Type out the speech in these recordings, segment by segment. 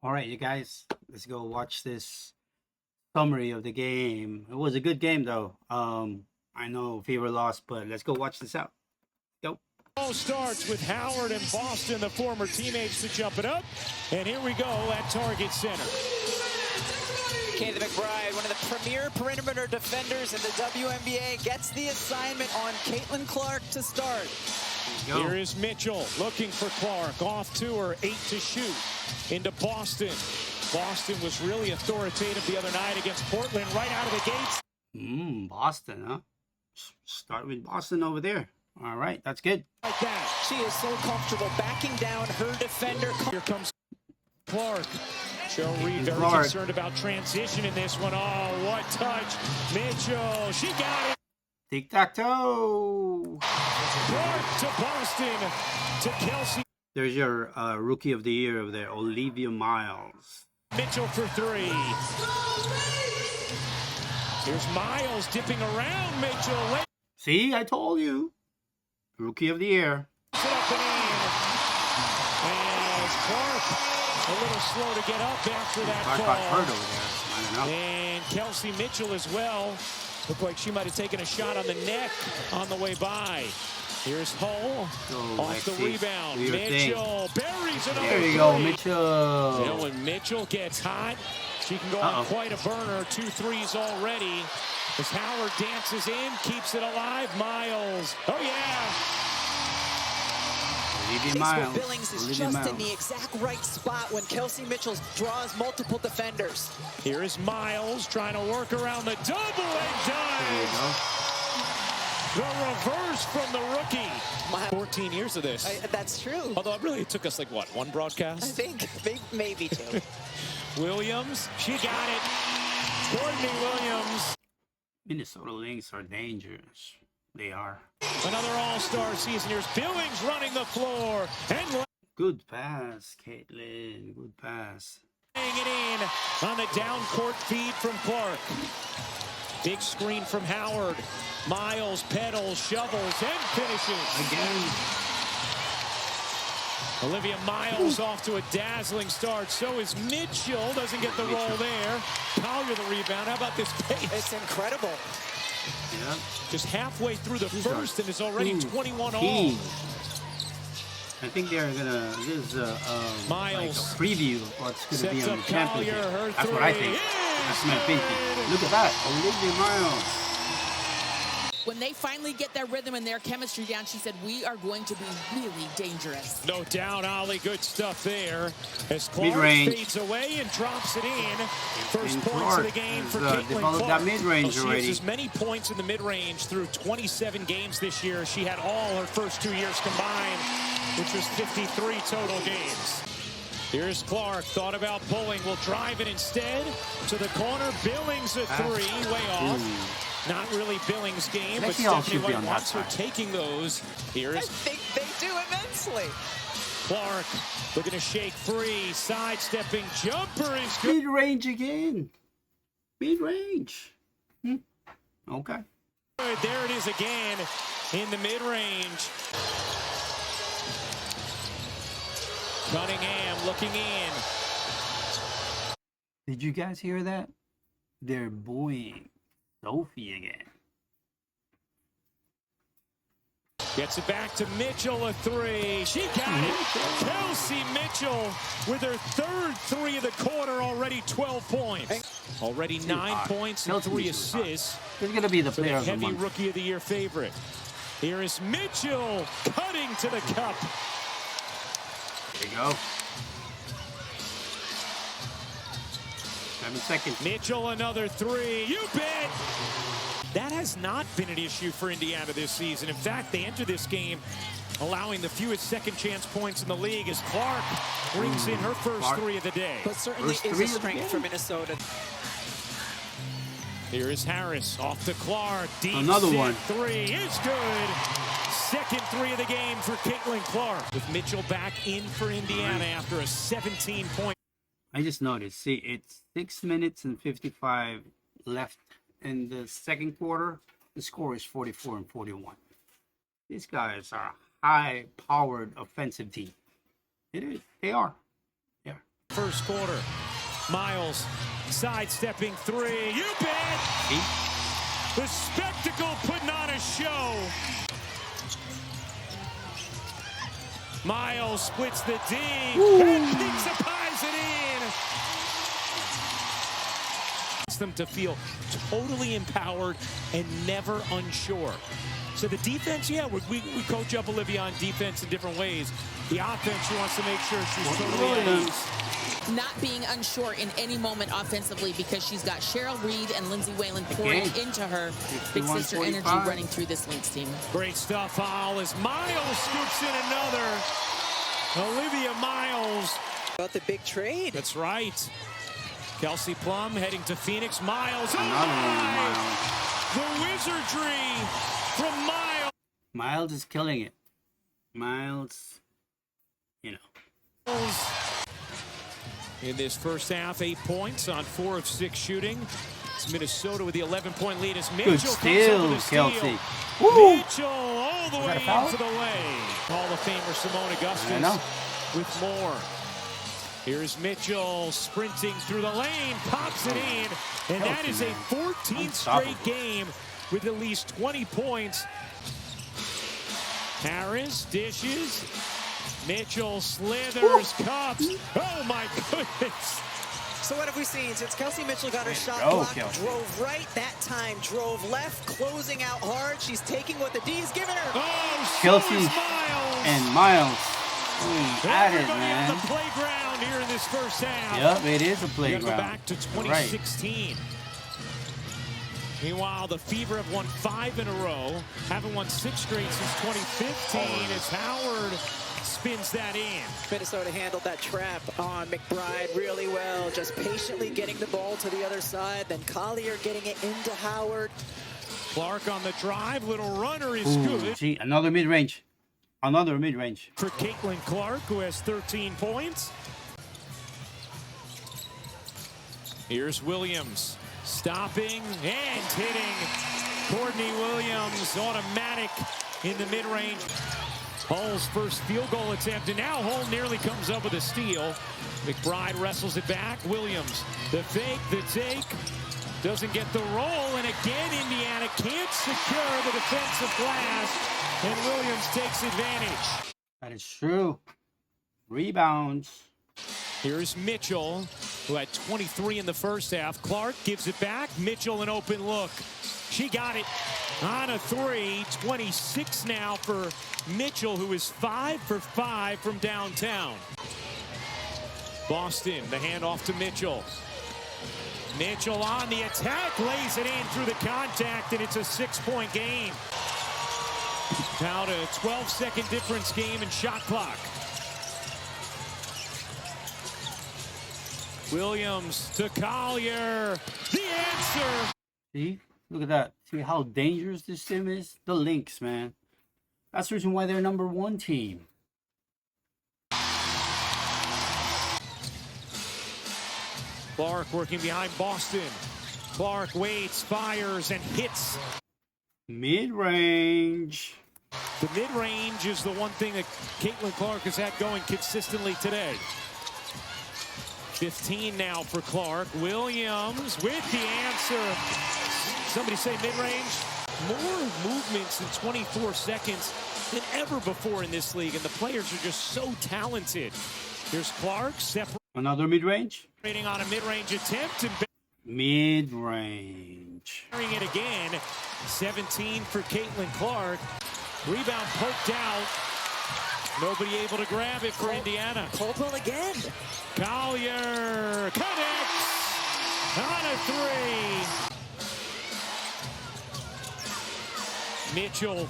All right, you guys, let's go watch this summary of the game. It was a good game, though. I know Fever lost, but let's go watch this out. Go. All starts with Howard and Boston, the former teammates, to jump it up. And here we go at Target Center. Kayla McBride, one of the premier perimeter defenders in the WNBA, gets the assignment on Caitlin Clark to start. Here is Mitchell looking for Clark. Off to her, 8 to shoot. Into Boston. Boston was really authoritative the other night against Portland right out of the gates. Boston, huh? Start with Boston over there. All right, that's good. Like that. She is so comfortable backing down her defender. Here comes Clark. Joe Reed very concerned about transition in this one. Oh, what touch. Mitchell, she got it. Tic-tac-toe. Clark to Boston, to Kelsey. There's your Rookie of the Year over there, Olivia Miles. Mitchell for 3. Here's Miles dipping around Mitchell. See, I told you. Rookie of the Year. Put up and in. As Clark a little slow to get up after that Clark fall. got hurt over there. I don't know. And Kelsey Mitchell as well. Looked like she might have taken a shot on the neck on the way by. Here's Hull off the rebound. Mitchell buries another. There you go, Mitchell. You know, when Mitchell gets hot, she can go on quite a burner. 2 threes already. As Howard dances in, keeps it alive. Miles. Oh, yeah. Olivia Miles. Billings is just in the exact right spot when Kelsey Mitchell draws multiple defenders. Here is Miles trying to work around the double and dive. The reverse from the rookie. 14 years of this. That's true. Although it really took us like, what, one broadcast? I think maybe 2. Williams, she got it. Courtney Williams. Minnesota Lynx are dangerous. They are. Another all-star season. Here's Billings running the floor. And good pass, Caitlin. Good pass. laying it in on the down court feed from Clark. Big screen from Howard. Miles pedals, shovels, and finishes. Again. Olivia Miles off to a dazzling start. So is Mitchell. Doesn't get the roll there. Collier the rebound. How about this pace? It's incredible. Yeah. Just halfway through the first and is already 21 all. I think they're gonna this Miles like a preview of what's gonna be on the championship. That's what I think. That's my thinking. Look at that, Olivia Miles. When they finally get their rhythm and their chemistry down, she said, we are going to be really dangerous. No doubt, Ollie. Good stuff there. As Clark fades away and drops it in. First points of the game for Caitlin Clark. That mid-range already. She has as many points in the mid-range through 27 games this year. She had all her first 2 years combined, which was 53 total games. Here's Clark. Thought about pulling. Will drive it instead to the corner. Billings a 3. Way off. Not really Billings' game, but Stephanie White wants her taking those. Here's... I think they do immensely. Clark looking to shake free. Sidestepping jumper is good. Mid-range again. Mid-range. Okay. There it is again in the mid-range. Cunningham looking in. Did you guys hear that? They're booing Sophie again. Gets it back to Mitchell, a 3. She got it. Kelsey Mitchell with her third 3 of the quarter, already 12 points. Already 9 points and 3 assists. He's going to be the player of the heavy month. Rookie of the Year favorite. Here is Mitchell cutting to the cup. There you go. 7 seconds. Mitchell, another 3. You bet. That has not been an issue for Indiana this season. In fact, they enter this game allowing the fewest second chance points in the league as Clark brings in her first 3 of the day. But certainly is a strength for Minnesota. Here is Harris off to Clark. Deep another one. 3 is good. Second 3 of the game for Caitlin Clark. With Mitchell back in for Indiana after a 17-point. I just noticed. See, it's 6 minutes and 55 left in the second quarter. The score is 44 and 41. These guys are a high-powered offensive team. It is. They are. Yeah. first quarter. Miles sidestepping three. You bet. The spectacle putting on a show. Miles splits the D. And pies it in. It's them to feel totally empowered and never unsure. So the defense, yeah, we coach up Olivia on defense in different ways. The offense, she wants to make sure she's totally at ease. Not being unsure in any moment offensively because she's got Cheryl Reed and Lindsay Whalen pouring into her. Big sister energy running through this Lynx team. Great stuff, foul as Miles scoops in another. Olivia Miles. About the big trade. That's right. Kelsey Plum heading to Phoenix. Miles. The wizardry from Miles. Miles is killing it. Miles, you know. In this first half, 8 points on 4 of 6 shooting. It's Minnesota with the 11-point lead as Mitchell Good steal, Kelsey. Mitchell all the way into the lane. Hall of Famer Simone Augustus with more. Here's Mitchell sprinting through the lane, pops it in, and that is a 14th straight game with at least 20 points. Harris dishes. Mitchell slithers, cups. Oh my goodness. So what have we seen since Kelsey Mitchell got her shot blocked? Drove right that time, drove left, closing out hard. She's taking what the D's giving her. Oh, Kelsey Miles. and Miles. At it, man. On the playground here in this first half. Yep, it is a playground. Go back to 2016. Right. Meanwhile, the Fever have won 5 in a row. Haven't won 6 straight since 2015 as Howard spins that in. Minnesota handled that trap on McBride really well, just patiently getting the ball to the other side, then Collier getting it into Howard. Clark on the drive, little runner is good. See, another mid-range. Another mid-range. For Caitlin Clark, who has 13 points. Here's Williams, stopping and hitting. Courtney Williams, automatic in the mid-range. Hull's first field goal attempt, and now Hull nearly comes up with a steal. McBride wrestles it back. Williams, the fake, the take. Doesn't get the roll, and again Indiana can't secure the defensive glass, and Williams takes advantage. That is true. Rebounds. Here's Mitchell, who had 23 in the first half. Clark gives it back. Mitchell an open look. She got it on a 3. 26 now for Mitchell, who is 5 for 5 from downtown. Boston, the handoff to Mitchell. Mitchell on the attack, lays it in through the contact, and it's a 6-point game. Now to a 12-second difference game in shot clock. Williams to Collier. The answer. See? Look at that. See how dangerous this team is? The Lynx, man. That's the reason why they're #1 team. Clark working behind Boston. Clark waits, fires, and hits. Mid-range. The mid-range is the one thing that Caitlin Clark has had going consistently today. 15 now for Clark. Williams with the answer. Somebody say mid-range. More movements in 24 seconds than ever before in this league, and the players are just so talented. Here's Clark separating. Another mid-range. On a mid-range attempt and mid-range. it again. 17 for Caitlin Clark. Rebound poked out. Nobody able to grab it for Indiana. Caldwell again. Collier connects on a 3. Mitchell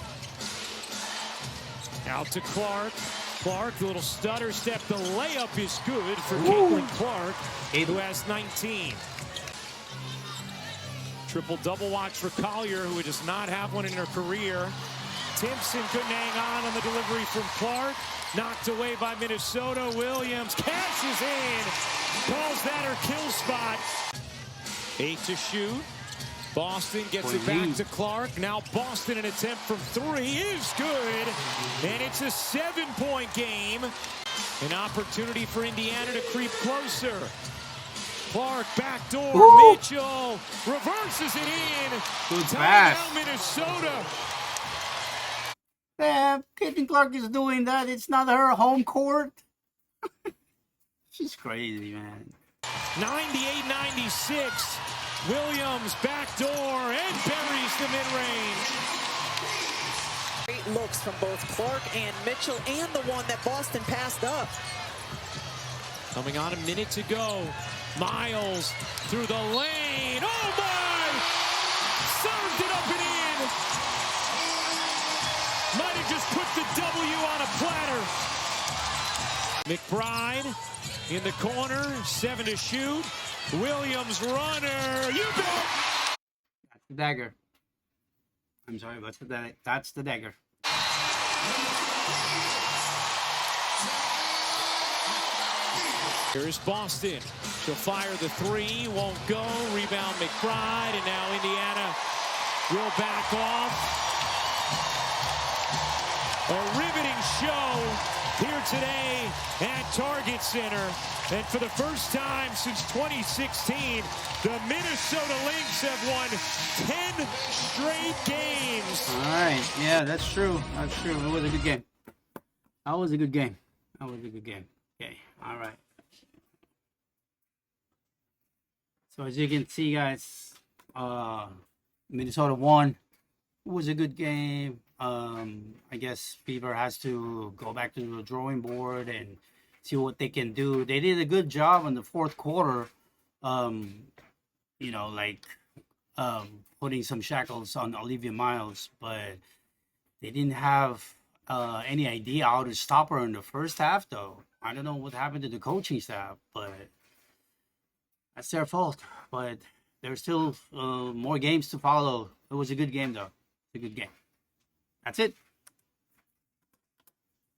out to Clark. Clark, the little stutter step. The layup is good for Caitlin Clark, who has 19. Triple-double watch for Collier, who does not have one in her career. Timpson couldn't hang on the delivery from Clark. Knocked away by Minnesota. Williams cashes in. Calls that her kill spot. 8 to shoot. Boston gets it back to Clark. Now Boston, an attempt from 3 is good. And it's a 7-point game. An opportunity for Indiana to creep closer. Clark, backdoor, Ooh. Mitchell reverses it in. Good Timeout, pass. Minnesota. Yeah, Caitlin Clark is doing that. It's not her home court. She's crazy, man. 98-96. Williams, backdoor, and buries the mid-range. Great looks from both Clark and Mitchell, and the one that Boston passed up. Coming on a minute to go. Miles through the lane. Oh, my! Served it up and in. Might have just put the W on a platter. McBride in the corner. 7 to shoot. Williams runner. You bet. That's the dagger. I'm sorry, what's the dagger? That's the dagger. Here's Boston. She'll fire the 3. Won't go. Rebound McBride. And now Indiana will back off. A riveting show here today at Target Center. And for the first time since 2016, the Minnesota Lynx have won 10 straight games. All right. Yeah, that's true. That's true. It was a good game. That was a good game. That was a good game. Okay. All right. So as you can see, guys, Minnesota won. It was a good game. I guess Fever has to go back to the drawing board and see what they can do. They did a good job in the fourth quarter. You know, like putting some shackles on Olivia Miles, but they didn't have any idea how to stop her in the first half, though. I don't know what happened to the coaching staff, but that's their fault. But there's still more games to follow. It was a good game, though. It's a good game. That's it.